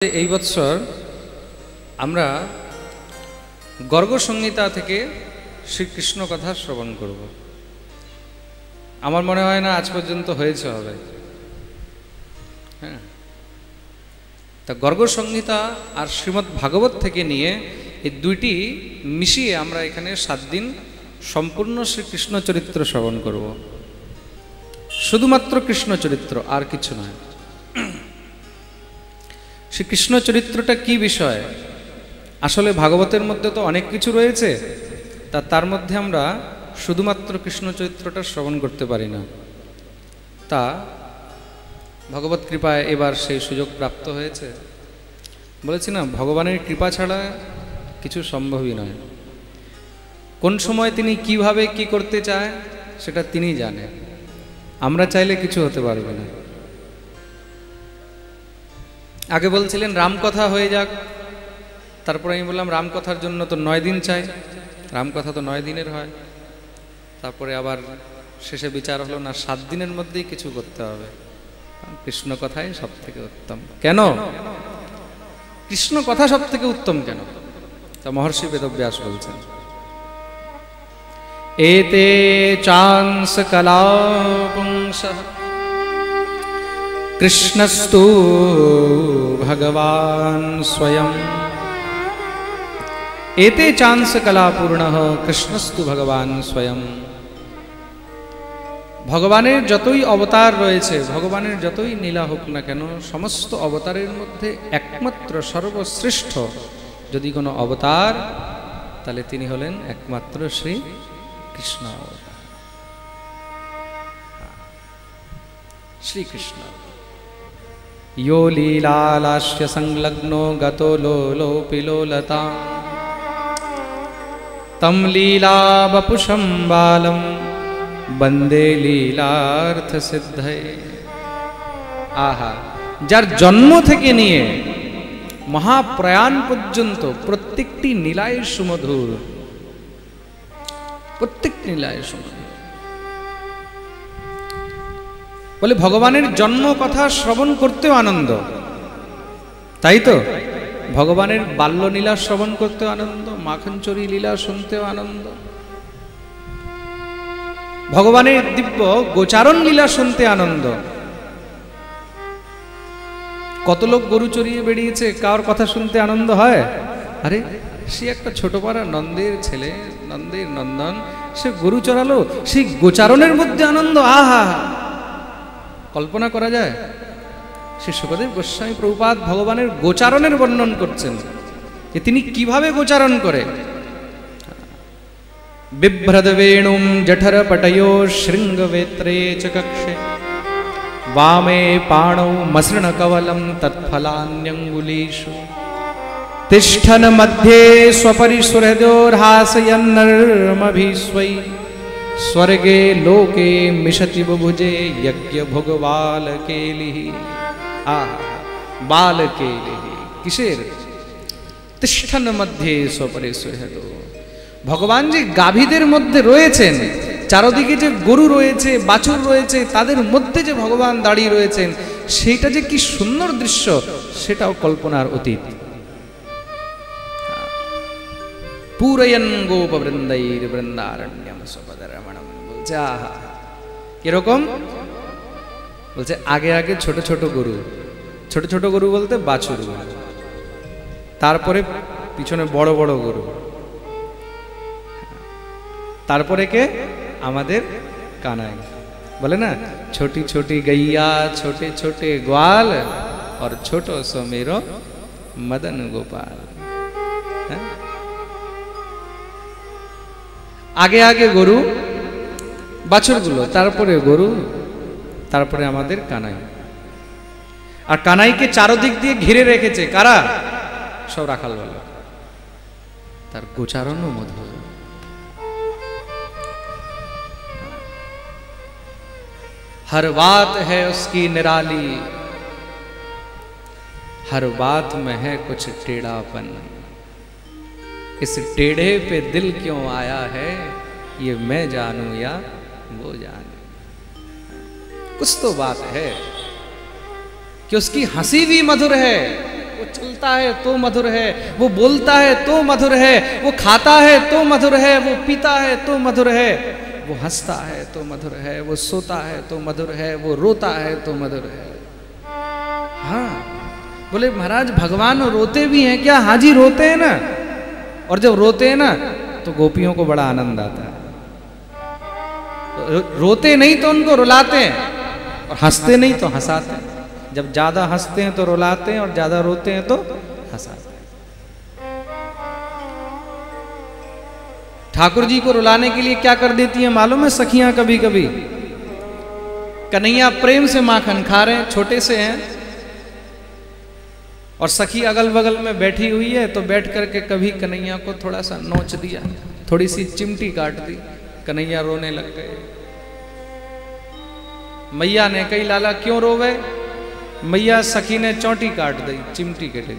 এই বছর আমরা গর্গ সংহিতা থেকে শ্রীকৃষ্ণ কথা শ্রবণ করব। আমার মনে হয় না আজ পর্যন্ত হয়েছে হবে। হ্যাঁ, তা গর্গ সংহিতা আর শ্রীমদ্ ভাগবত থেকে নিয়ে এই দুইটি মিশিয়ে আমরা এখানে 7 দিন সম্পূর্ণ শ্রীকৃষ্ণ চরিত্র শ্রবণ করব। শুধুমাত্র কৃষ্ণ চরিত্র, আর কিছু নয়। শ্রীকৃষ্ণ চরিত্রটা কি বিষয়? আসলে ভাগবতের মধ্যে তো অনেক কিছু রয়েছে, তার মধ্যে আমরা শুধুমাত্র কৃষ্ণ চরিত্রটা শ্রবণ করতে পারি না। তা ভগবত কৃপায় এবার সেই সুযোগ প্রাপ্ত হয়েছে। বলেছি না, ভগবানের কৃপা ছাড়া কিছু সম্ভবই নয়। কোন সময় তিনি কিভাবে কি করতে চায় সেটা তিনিই জানেন। আমরা চাইলে কিছু হতে পারবে না। আগে বলছিলেন রামকথা হয়ে যাক, তারপরে আমি বললাম রামকথার জন্য তো 9 দিন চাই, রামকথা তো 9 দিনের হয়। তারপরে আবার শেষে বিচার হলো না, 7 দিনের মধ্যেই কিছু করতে হবে। কৃষ্ণ কথাই সব থেকে উত্তম। কেন কৃষ্ণ কথা সব থেকে উত্তম কেন? তা মহর্ষি বেদব্যাস বলছেন, এতে চান্স কলাপুংসঃ কৃষ্ণস্তু ভগবান স্বয়ং। এতে চান্স কলাপূর্ণঃ কৃষ্ণস্তু ভগবান স্বয়ং। ভগবানের যতই অবতার রয়েছে, ভগবানের যতই লীলা হোক না কেন, সমস্ত অবতারের মধ্যে একমাত্র সর্বশ্রেষ্ঠ যদি কোনো অবতার, তাহলে তিনি হলেন একমাত্র শ্রী কৃষ্ণ অবতার, শ্রীকৃষ্ণ। यो लीलालास्य संलग्नो गतो लोलोऽपि लोलता तं लीलावपुषं बालं बन्दे লীলার্থ সিদ্ধয়ে। আহা, যার জন্ম থেকে নিয়ে মহাপ্রয়াণ পর্যন্ত প্রত্যেকটি লীলায় সুমধুর, প্রত্যেকটি লীলায় সুমধুর। বলে ভগবানের জন্ম কথা শ্রবণ করতেও আনন্দ, তাই তো? ভগবানের বাল্য লীলা শ্রবণ করতেও আনন্দ, মাখনচুরি লীলা শুনতেও আনন্দ, ভগবানের দিব্য গোচারণ লীলা শুনতে আনন্দ। কত লোক গরু চড়িয়ে বেরিয়েছে, কার কথা শুনতে আনন্দ হয়? আরে সে একটা ছোট পাড়া নন্দের ছেলে, নন্দের নন্দন, সে গরু চড়ালো, সেই গোচারণের মধ্যে আনন্দ। আহা, কল্পনা করা যায়? শ্রী শুকদেব গোস্বামী প্রভুপাদ ভগবানের গোচারণের বর্ণন করছেন যে তিনি কিভাবে গোচারণ করে। বিভ্রদ বেণুম জঠর পটയോ শৃঙ্গবেত্রে চ কক্ষে বামে পাণৌ মসৃণ কবলম তৎফলান্যঙ্গুলীষু তিষ্ঠন মধ্যে स्वपरिसुहृदोर्हासयन्नर्मभिस्वै स्वर्गे लोके मिशति बुभुजे यज्ञ भोगबाल केलिहि। बाल केलिहि किसेर? तिष्ठन मध्य स्वपरिसुहृदो। ভগবান যে গাভীদের মধ্যে রয়েছেন, চারদিকে যে গরু রয়েছে, বাছুর রয়েছে, তাদের মধ্যে যে ভগবান দাঁড়িয়ে রয়েছেন, সেটা যে কি সুন্দর দৃশ্য, সেটাও কল্পনার অতীত। পুরয়ন গোপ বৃন্দাইর বৃন্দারণ্যম সুপদরমণম। বলছে আহা, কিরকম? বলছে আগে আগে ছোট ছোট গরু, ছোট ছোট গরু বলতে বাছুর, তারপরে পিছনে বড় বড় গরু, তারপরে কে? আমাদের কানাই। বলে না, ছোটি ছোটি গैया छोटे छोटे ग्वाल और छोटो सो मेरो मदन गोपाल। আগে আগে গরু, বাছুরগুলো, তারপরে গরু, তারপরে আমাদের কানাই। আর কানাইকে চারদিক দিয়ে ঘিরে রেখেছে কারা? সব রাখাল বলে। তার গোচারণও মধুর। हर बात है उसकी निराली, हर बात में है कुछ टेढ़ापन, इस टेढ़े पे दिल क्यों आया है, ये मैं जानूं या वो जाने। कुछ तो बात है कि उसकी हंसी भी मधुर है, वो चलता है तो मधुर है, वो बोलता है तो मधुर है, वो खाता है तो मधुर है, वो पीता है तो मधुर है, वो हंसता है तो मधुर है, वो सोता है तो मधुर है, वो रोता है तो मधुर है। हाँ, बोले महाराज भगवान रोते भी हैं क्या? हाँ जी रोते हैं ना, और जब रोते हैं ना तो गोपियों को बड़ा आनंद आता है। रोते नहीं तो उनको रुलाते हैं, और हंसते नहीं तो हंसाते हैं। जब ज्यादा हंसते हैं तो रुलाते हैं, और ज्यादा रोते हैं तो हंसाते हैं। ठाकुर जी को रुलाने के लिए क्या कर देती हैं मालूम है सखियां? कभी कभी कन्हैया प्रेम से माखन खा रहे हैं, छोटे से हैं, और सखी अगल बगल में बैठी हुई है, तो बैठ करके कभी कन्हैया को थोड़ा सा नोच दिया, थोड़ी सी चिमटी काट दी, कन्हैया रोने लग गए। मैया ने कही लाला क्यों रोवे? मैया सखी ने चोटी काट दी, चिमटी के लिए।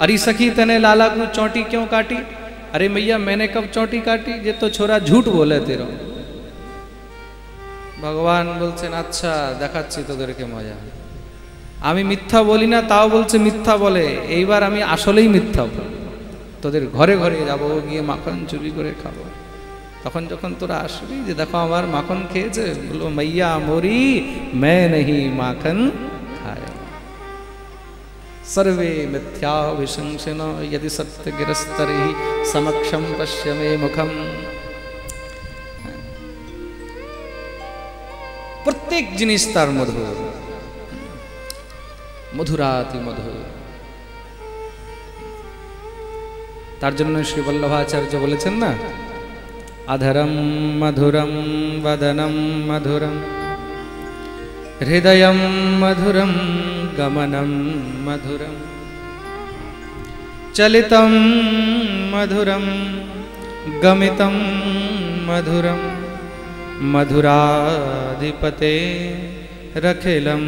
अरे सखी तने लाला को चोटी क्यों काटी? अरे मैया मैंने कब चोटी काटी? ये तो छोरा झूठ बोले तेरा। भगवान बोलছেন আচ্ছা দেখাচ্ছি তোদেরকে মজা। আমি মিথ্যা বলি না, তাও বলছে মিথ্যা বলে। এইবার আমি আসলেই মিথ্যা বলি, তোদের ঘরে ঘরে যাব, গিয়ে মাখন চুরি করে খাবো। তখন যখন তোরা আসবি যে দেখো আমার মাখন খেয়েছে, বলবো मैया मोरी मैं नहीं माखन खाया। सर्वे मिथ्याभिशंसिनो यदि सत्य गिरस्तरी समक्षम पश्य मे मुखम। प्रत्येक जिनिस तार मधुर, मधुराति मधुर। तार जन्य श्री वल्लभाचार्य बोलेছেন না, अधरम मधुरम वदनम मधुरम हृदयम मधुरम गमनम मधुरम चलितम मधुरम गमितम मधुरम मधुराधिपते रखिलम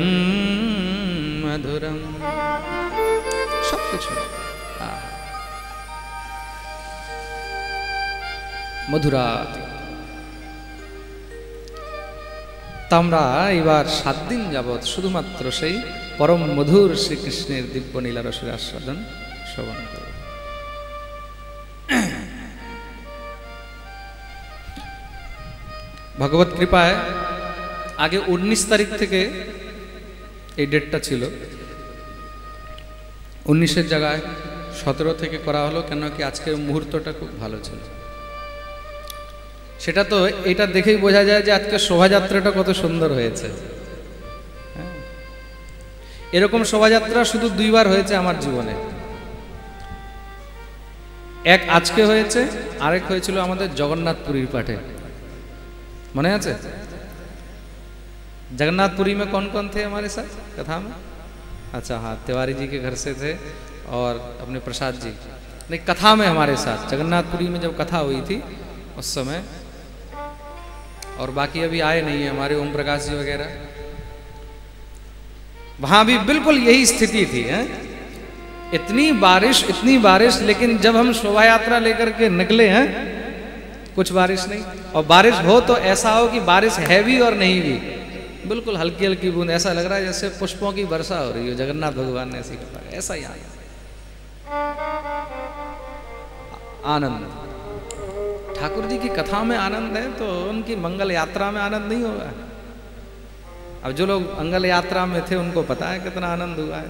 मधुरम। सब कुछ मधुराति। तामरा एबार 7 दिन যাবত শুধুমাত্র সেই परम मधुर श्रीकृष्णের दिव्य লীলা রসের आस्वादन श्रवण করব। भगवत कृपाয় आगे 19 तारीख থেকে এই ডেটটা ছিল, 19-এর জায়গায় 17 থেকে করা হলো, কেন কি আজকের মুহূর্তটা খুব ভালো ছিল। সেটা তো এটা দেখেই বোঝা যায় যে আজকে শোভাযাত্রাটা কত সুন্দর হয়েছে। এরকম শোভাযাত্রা শুধু 2 বার হয়েছে আমার জীবনে। এক আজকে হয়েছে, আরেক হয়েছিল আমাদের জগন্নাথপুরীর পাঠে, মনে আছে? जगन्नाथपुरी में कौन कौन थे हमारे साथ कथा में? अच्छा हाँ, तिवारी जी के घर से थे और अपने प्रसाद जी। नहीं, कथा में हमारे साथ जगन्नाथपुरी में जब कथा हुई थी उस समय, और बाकी अभी आए नहीं है हमारे ओम प्रकाश जी वगैरह। वहां भी बिल्कुल यही स्थिति थी है? इतनी बारिश, लेकिन जब हम शोभा यात्रा लेकर के निकले हैं कुछ बारिश नहीं, और बारिश हो तो ऐसा हो कि बारिश है भी और नहीं भी, बिल्कुल हल्की हल्की बूंद, ऐसा लग रहा है जैसे पुष्पों की वर्षा हो रही है। जगन्नाथ भगवान ने ऐसी कहा, ऐसा ही आनंद। ठाकुर जी की कथा में आनंद है तो उनकी मंगल यात्रा में आनंद नहीं होगा? अब जो लोग मंगल यात्रा में थे उनको पता है कितना आनंद हुआ है।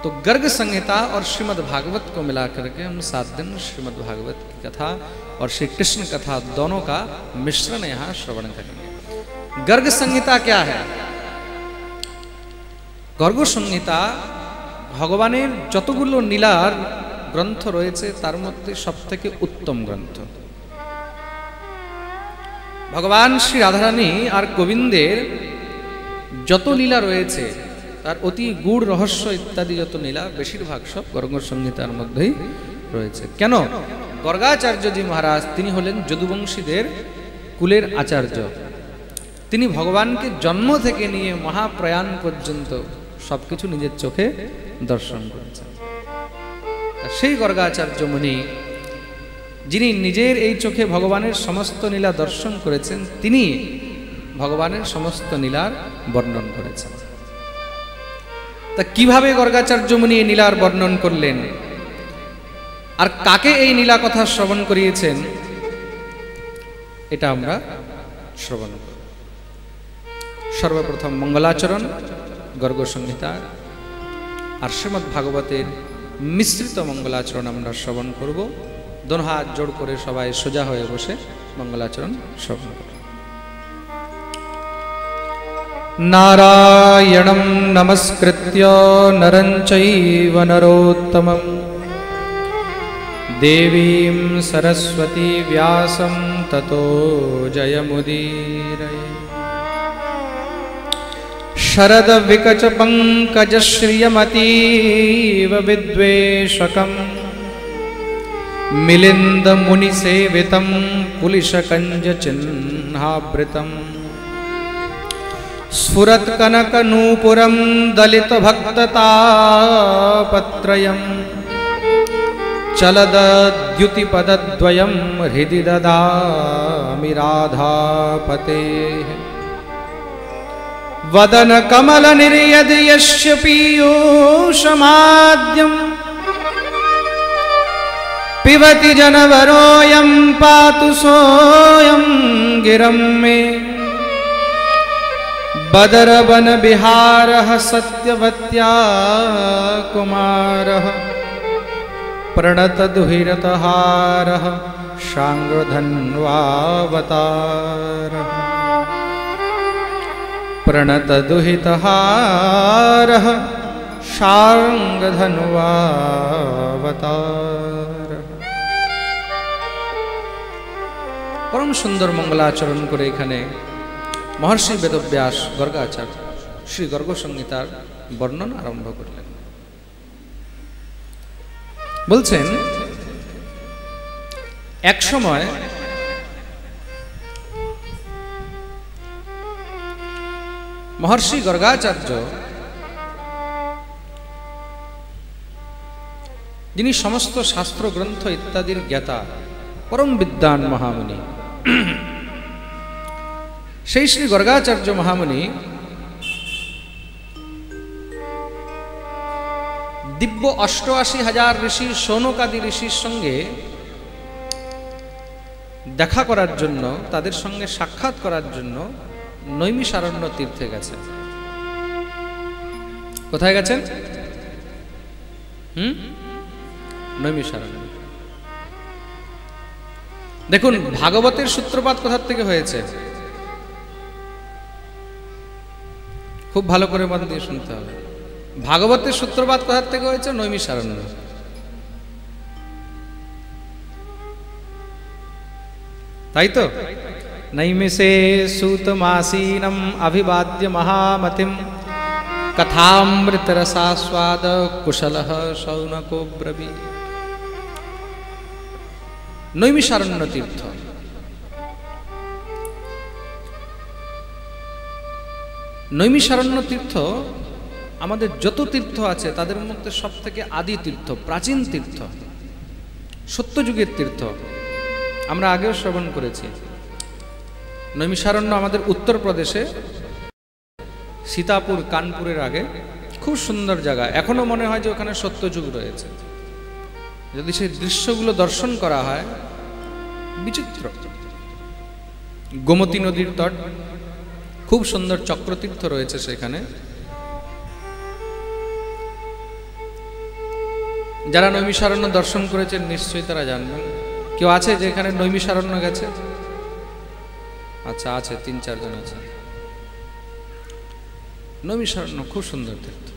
तो गर्ग संहिता और श्रीमद् भागवत को मिला करके हम 7 दिन श्रीमद् भागवत की कथा और श्री कृष्ण कथा दोनों का मिश्रण यहाँ श्रवण करेंगे। गर्ग संहिता क्या है? गर्ग संहिता भगवानेर যতগুলো লীলার গ্রন্থ রয়েছে তার মধ্যে সবথেকে উত্তম গ্রন্থ। ভগবান শ্রী রাধারানী আর গোবিন্দের যত লীলা রয়েছে তার অতি গূঢ় রহস্য ইত্যাদি যত লীলা বেশিরভাগ সব গর্গ সংহিতার মধ্যেই রয়েছে। কেন? গর্গাচার্যজি মহারাজ তিনি হলেন যদুবংশীদের কুলের আচার্য। তিনি ভগবানকে জন্ম থেকে নিয়ে মহাপ্রয়াণ পর্যন্ত সবকিছু নিজের চোখে দর্শন করেছেন। সেই গর্গাচার্য মুনি যিনি নিজের এই চোখে ভগবানের সমস্ত লীলা দর্শন করেছেন, তিনি ভগবানের সমস্ত লীলার বর্ণন করেছেন। তা কিভাবে গর্গাচার্য মুনি এই লীলার বর্ণন করলেন, আর কাকে এই লীলা কথা শ্রবণ করিয়েছেন, এটা আমরা শ্রবণ করব। সর্বপ্রথম মঙ্গলাচরণ গর্গ সংহিতার আর শ্রীমদ্ ভাগবতের মিশ্রিত মঙ্গলাচরণ আমরা শ্রবণ করব। দোনো হাত জোড় করে সবাই সোজা হয়ে বসে মঙ্গলাচরণ শ্রবণ করব। নারায়ণং নমস্কৃত্য নরং চৈব নরোত্তমং দেবীং সরস্বতী ব্যাসং ততো জয়মুদীরয়ে। শরদ বিকচ পঙ্কজ শ্রিয়মতীব বিদ্বেষকম মিলিন্দ মুনি সেবিতম পুলিশকঞ্জ চিহ্নাবৃতম স্ফুরত কনক নূপুরম দলিত ভক্ততাপত্রয়ম চলদ্দ্युति पदद्वयं हृदि ददामि राधापतेः। वदन कमल निर्यद यस्य पीयूषमाद्यं पिबति जनवरोऽयं पातु सोऽयं गिरं मे। बदरवन विहारः सत्यवत्या कुमारः प्रणत दुहिरतहारः शाङ्गधन्वावतारः। प्रणत दुहितहारः शाङ्गधन्वावतारः। परम सुंदर मंगलाचरण करे एखाने महर्षि वेदव्यास गर्गाचार्य श्री गर्ग संहितार वर्णन आरम्भ करलेन। বলছেন, এক সময় মহর্ষি গর্গাচার্য, যিনি সমস্ত শাস্ত্র গ্রন্থ ইত্যাদির জ্ঞাতা পরম বিদ্বান মহামুনি, সেই শ্রী গর্গাচার্য মহামুনি দিব্য ৮৮,০০০ ঋষি শৌনকাদি ঋষির সঙ্গে দেখা করার জন্য, তাদের সঙ্গে সাক্ষাৎ করার জন্য নৈমিষারণ্য তীর্থে গেছেন। কোথায় গেছেন? নৈমিষারণ্য। দেখুন, ভাগবতের সূত্রপাত কোথা থেকে হয়েছে খুব ভালো করে মন দিয়ে শুনতে হবে। ভাগবতের সূত্রপাত কোথা থেকে হয়েছে? নৈমিষারণ্য। তাই তো? নৈমিষে সূতমাসীনম অভিবাদ্য মহামতিম কথামৃতরসাস্বাদ কুশলঃ শৌনকো ব্রবী। নৈমিষারণ্য তীর্থ। নৈমিষারণ্য তীর্থ আমাদের যত তীর্থ আছে তাদের মধ্যে সব থেকে আদি তীর্থ, প্রাচীন তীর্থ, সত্যযুগের তীর্থ। আমরা আগেও শ্রবণ করেছি। নৈমিষারণ্য আমাদের উত্তরপ্রদেশে সীতাপুর, কানপুরের আগে, খুব সুন্দর জায়গা। এখনো মনে হয় যে ওখানে সত্যযুগ রয়েছে। যদি সেই দৃশ্যগুলো দর্শন করা হয়, বিচিত্র। গোমতী নদীর তট, খুব সুন্দর চক্রতীর্থ রয়েছে সেখানে। যারা নৈমিষারণ্য দর্শন করেছেন নিশ্চয়ই তারা জানবেন। কেউ আছে যে এখানে নৈমিষারণ্য গেছে? আচ্ছা, আছে, ৩-৪ জন আছে। নৈমিষারণ্য খুব সুন্দর তীর্থ।